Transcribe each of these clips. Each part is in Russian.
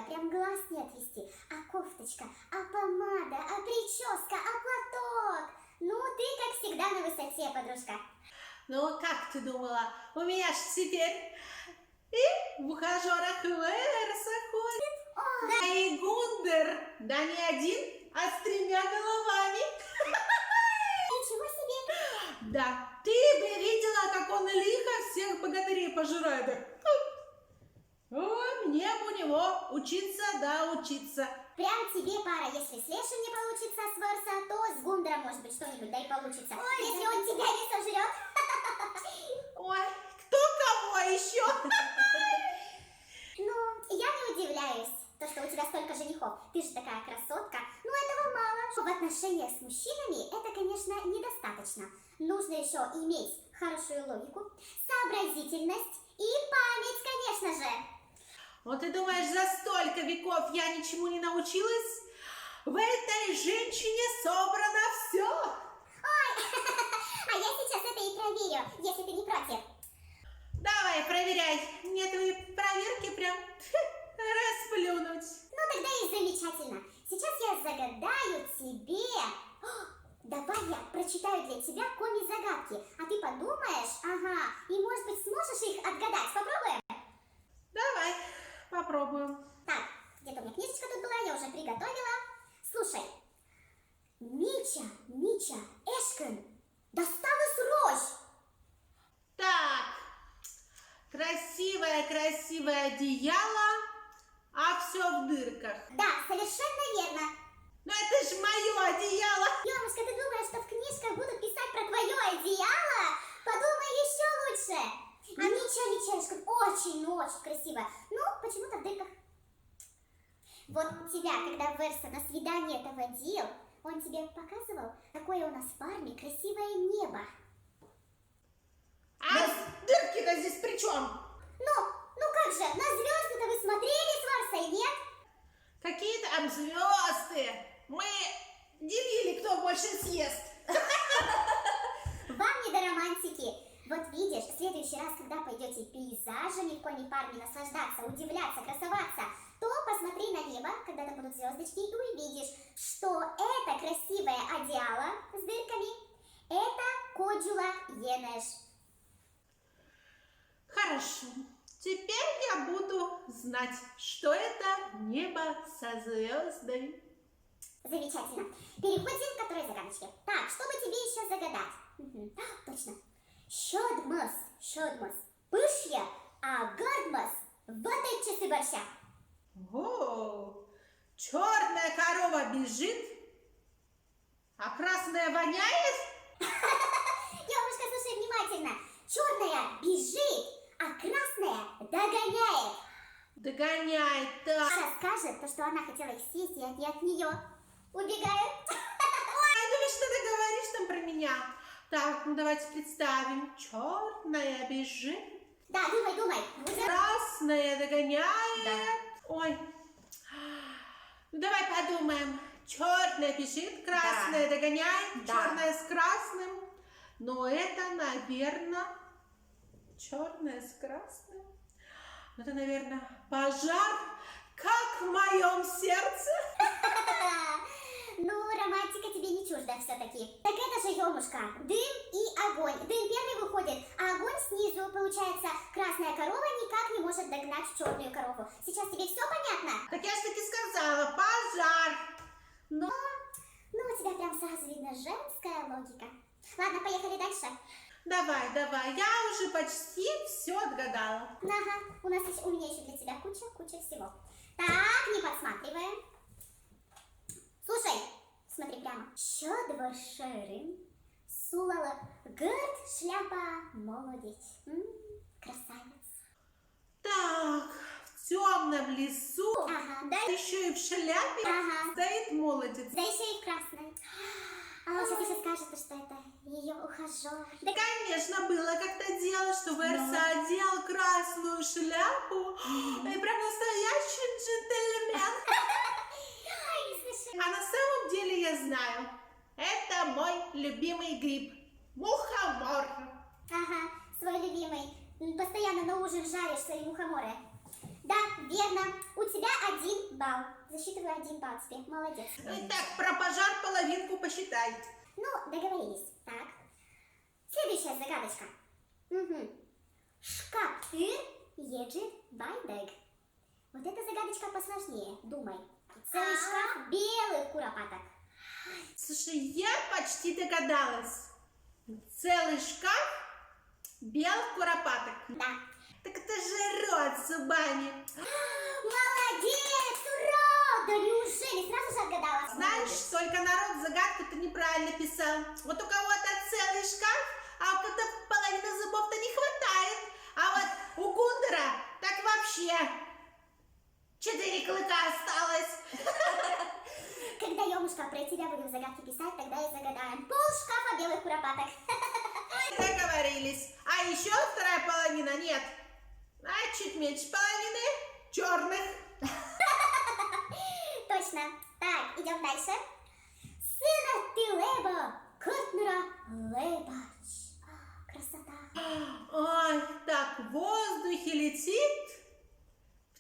красивая, прям глаз не отвести. А кофточка, а помада, а прическа, а платок. Ну, ты, как всегда, на высоте, подружка. Ну, как ты думала, у меня ж теперь и в ухажерах Верса ходит. Да и Гундер, да не один, а с 3 головами. Ничего себе. Да, ты бы видела, как он лихо всех богатырей пожирает. О, мне бы у него учиться, да учиться. Прям тебе пара, если с Лешей не получится с Верса, то с Гундером, может быть, что-нибудь, да и получится. Ой, если он тебя не сожрет. Ой, кто кого еще? Ну, я не удивляюсь, то, что у тебя столько женихов. Ты же такая красотка. Ну, этого мало. В отношениях с мужчинами это, конечно, недостаточно. Нужно еще иметь хорошую логику, сообразительность и память, конечно же. Вот ты думаешь, за столько веков я ничему не научилась? В этой женщине собрано все. Ой, а я сейчас это и проверю, если ты не против. Давай, проверяй. Мне твои проверки прям расплюнуть. Ну, тогда и замечательно. Сейчас я загадаю тебе. Давай я прочитаю для тебя коми-загадки, а ты подумаешь, ага, и, может быть, сможешь их отгадать. Попробуем? Давай, попробуем. Так, где-то у меня книжечка тут была, я уже приготовила. Слушай. Мича, Эшкен, досталась рожь. Так, красивое одеяло, а все в дырках. Да, совершенно верно. Но это ж мое одеяло. Ёмушка, ты думаешь, что в книжках будут писать про твое одеяло? Подумай еще лучше. А Мича Эшкен очень красивая. Ну, почему-то в дырках. Вот тебя, когда Верса на свидание это водил, он тебе показывал, какое у нас в фарме красивое небо. А дырки-то здесь при чем? Ну как же, на звезды-то вы смотрели с Версой, нет? Какие там звезды? Мы делили, кто больше съест. Вам не до романтики. Вот видишь, в следующий раз, когда пойдете пейзажами в коми-фарме наслаждаться, удивляться, красоваться, то посмотри на небо, когда там будут звездочки, и увидишь, что это красивое одеяло с дырками, это Коджула Енеш. Хорошо. Теперь я буду знать, что это небо со звездами. Замечательно. Переходим ко второй загадочке. Так, что бы тебе еще загадать? Точно. Шодмас, пышья, а гардмас, ватайчесы борща. О, черная корова бежит, а красная воняет? Девушка, слушай внимательно. Черная бежит, а красная догоняет. Догоняет, да. Она скажет, то, что она хотела их съесть, и они от нее убегают. Ой, думаешь, что ты говоришь там про меня? Так, ну давайте представим. Черная бежит. Да, думай. Красная догоняет. Да. Ой. Ну давай подумаем. Черная бежит, красная догоняет, Да. черная с красным. Но это, наверное, черная с красным. Это, наверное, пожар, как в моем сердце. Ну, романтика тебе не чужда все-таки. Так это же, Емушка, дым и огонь. Дым первый выходит, а огонь снизу. Получается, красная корова никак не может догнать черную корову. Сейчас тебе все понятно? Так я же таки сказала, пожар. Ну, у тебя прям сразу видно женская логика. Ладно, поехали дальше. Давай, я уже почти все отгадала. Ага, у меня еще для тебя куча всего. Так, не подсматриваем. Слушай, смотри прямо. Що двоширим, сулала гырт шляпа молодец. Красавец. Так, в темном лесу, Ага, да? еще и в шляпе Ага. стоит молодец. Да еще и в красной. А что ты сейчас скажешь, что это ее ухажер? Да, конечно, было как-то дело, что Верса одел красную шляпу, и прям настоящий джентльмен. А на самом деле я знаю, это мой любимый гриб, мухомор. Ага, свой любимый. Постоянно на ужин жаришь свои мухоморы. Да, верно. У тебя 1 балл. Засчитываю 1 балл тебе. Молодец. Так, про пожар половинку посчитай. Ну, договорились. Так. Следующая загадочка. Угу. Шкаптыр еджит байдег. Вот эта загадочка посложнее. Думай. Целый шкаф белых куропаток. Слушай, я почти догадалась. Целый шкаф белых куропаток. Да. Так это же рот с зубами. Молодец! Ура! Да неужели? Сразу же отгадала. Знаешь, только народ загадку-то неправильно писал. Вот у кого-то целый шкаф, а у кого-то половины зубов-то не хватает. А вот у Гундера так вообще 4 клыка осталось. Когда Ёмушка про тебя будем загадки писать, тогда и загадаем. Пол шкафа белых куропаток. Договорились. А еще вторая половина нет. А чуть меньше половины черных. Точно. Так, идем дальше. Сына ты леба, Кортнера лебач. Красота. Ой, так в воздухе летит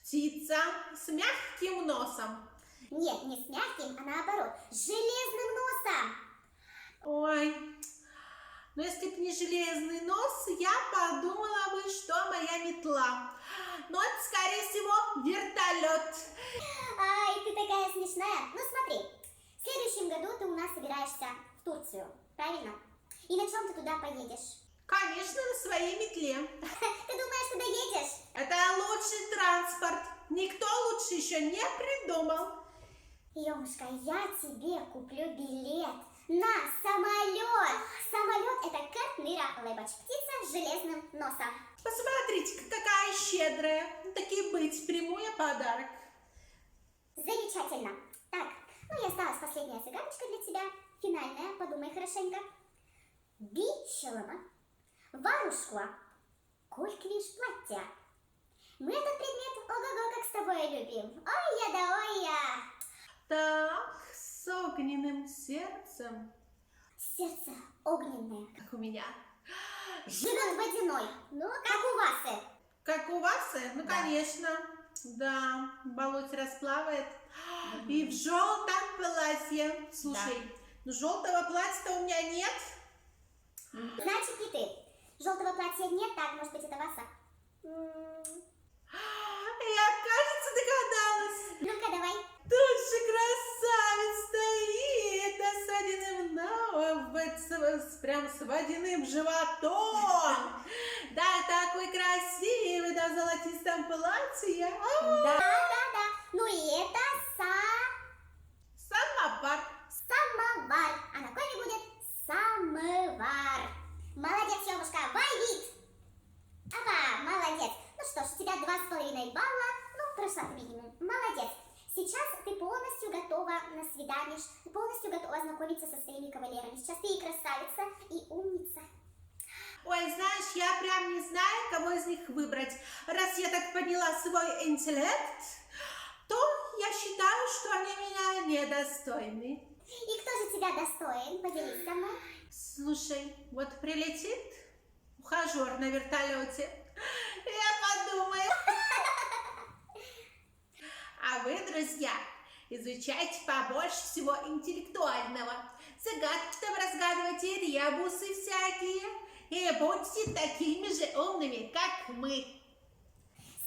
птица с мягким носом. Нет, не с мягким, а наоборот, с железным носом. Ой, но если б не железный нос, я подумала бы, что моя метла. Но это, скорее всего, вертолет. Ай, ты такая смешная. Ну смотри, в следующем году ты у нас собираешься в Турцию, правильно? И на чем ты туда поедешь? Конечно, на своей метле. Ты думаешь, ты доедешь? Это лучший транспорт. Никто лучше еще не придумал. Ёмушка, я тебе куплю билет на самолет. Самолет — это Кортнера лебач, птица с железным носом. Посмотрите, какая щедрая. Ну, таки быть, приму я подарок. Замечательно. Так, ну и осталась последняя загадочка для тебя. Финальная, подумай хорошенько. Бичелова, варушкла, кольк лишь платья. Мы этот предмет ого-го как с тобой любим. Ой-я да ой-я. Так, с огненным сердцем, Сердце огненное. как у меня. Живет водяной. Ну, как у вас. Как у вас? Ну, Да. конечно. Да, болото расплавает. И в желтом платье. Слушай, ну желтого платья-то у меня нет. Значит, не ты. Желтого платья нет, так, может быть, это Васа. Я, кажется, догадалась. Ну-ка, давай. Тут же красавец стоит, да с водяным прям с водяным животом. Да, такой красивый, да, в золотистом платье. Да. Ну и это Самовар. самовар. А на коме будет самовар. Молодец, Ёмушка, вайвит. Ага, молодец. Ну что ж, у тебя 2,5 балла. Ну, прошла ты минимум. Молодец. Сейчас ты полностью готова на свидание, ты полностью готова знакомиться со своими кавалерами. Сейчас ты и красавица, и умница. Ой, знаешь, я прям не знаю, кого из них выбрать. Раз я так поняла свой интеллект, то я считаю, что они меня недостойны. И кто же тебя достоин? Поделись со мной. Слушай, вот прилетит ухажер на вертолете, я подумаю. А вы, друзья, изучайте побольше всего интеллектуального. Загадки там разгадывайте, ребусы всякие. И будьте такими же умными, как мы.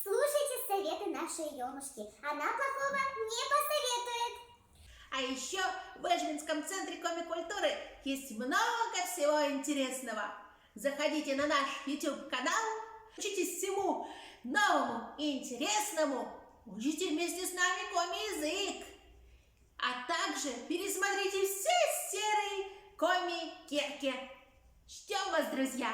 Слушайте советы нашей Ёмушки. Она плохого не посоветует. А еще в Эжминском центре комик-культуры есть много всего интересного. Заходите на наш YouTube-канал, учитесь всему новому и интересному. Учите вместе с нами коми-язык. А также пересмотрите все серии коми-керки. Ждем вас, друзья!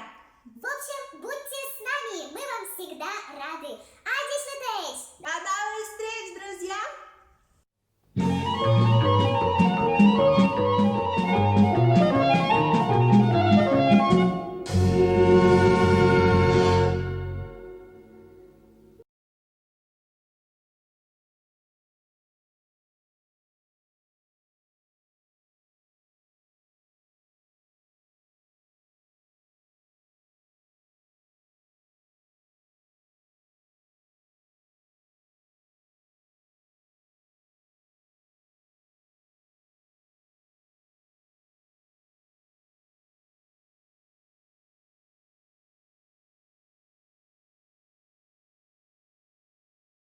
В общем, будьте с нами, мы вам всегда рады. Адиш, До новых